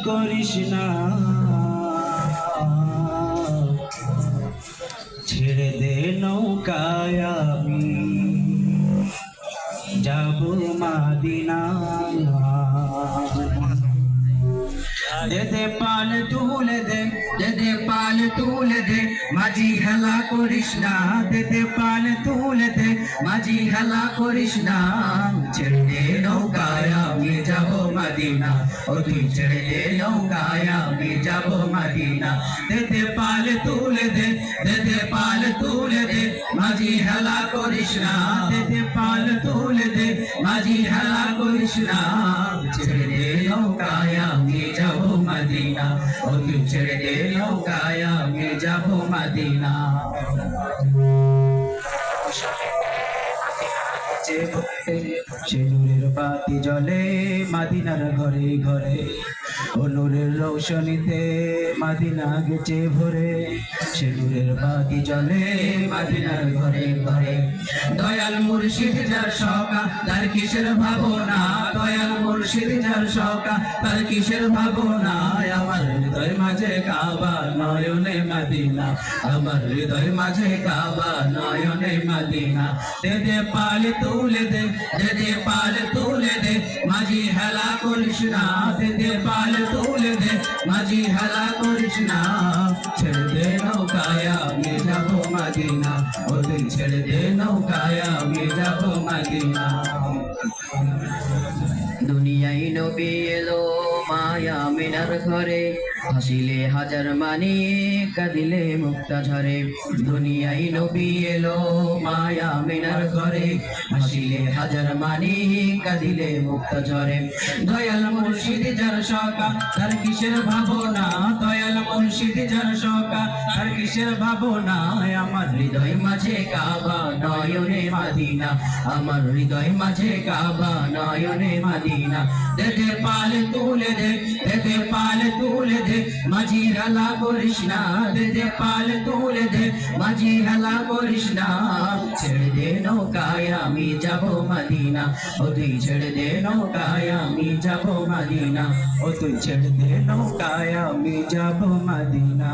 করিস না, ছেড়ে দে নৌকায় আমি যাব মাদিনা। দে দে পাল তুলে দে, দে দে পাল তুলে দে, মাঝি হেলা করিস না। দে দে পাল তুলে দে, মাঝি হেলা করিস না। ছেড়ে দে নৌকায় আমি যাব মাদিনা, ও তুই ছেড়ে দে নৌকায় আমি যাব মাদিনা। দে দে পাল তুলে দে, দে দে পাল তুলে দে, মাঝি হেলা করিস না। দে দে পাল তুলে দে, মাঝি হেলা করিস না। ছেড়ে দে নৌকায় আমি যাব মাদিনা, ও তুই ছেড়ে দে নৌকায় আমি যাব মাদিনা। সে নূরের বাতি জ্বলে মাদিনার ঘরে ঘরে, ও নূরের রৌশনীতে মাদিনা গেছে ভরে। সে নূরের বাতি জ্বলে মাদিনার ঘরে ঘরে। দয়াল মুর্শিদ যার সকা তার কিসের ভাবনা, দয়াল মুর্শিদ যার সকা তার কিসের ভাবনা। আমার হৃদয় মাঝে কাবা নয়নে মাদিনা, আমার হৃদয় মাঝে কাবা নয়নে মাদিনা। দে দে পাল তুলে দে, দে দে পাল তুলে দে, মাঝি হেলা করিস না। দে দে পাল তুলে দে, মাঝি হেলা করিস না। ছেড়ে দে নৌকায় আমি যাব মাদিনা, ও তুই ছেড়ে দে নৌকায় আমি যাব মাদিনা। দুনিয়ায় নবী এলো মায়া মিনার ঘরে, হাসিলে হাজার মানি কাঁদিলে মুক্তা ঝরে। দুনিয়ায় নবী এলো মায়া মিনার ঘরে, হাসিলে হাজার মানি কাঁদিলে মুক্তা ঝরে। দয়াল মুর্শিদ যার সকা তার কিসের ভাবনা, দয়াল মুর্শিদ যার সকা তার কিসের ভাবনা। আমার হৃদয় মাঝে কাবা নয়নে মাদিনা, আমার হৃদয় মাঝে কাবা নয়নে মাদিনা। দে দে পাল তুলে দে, দে দে পাল তুলে দে, মাঝি হেলা করিস না। দে দে পাল তুলে দে, মাঝি হেলা করিস না। ছেড়ে দে নৌকায় আমি যাব মাদিনা, ও তুই ছেড়ে দে নৌকায় আমি যাব মাদিনা, ও তুই ছেড়ে দে নৌকায় আমি যাব মাদিনা।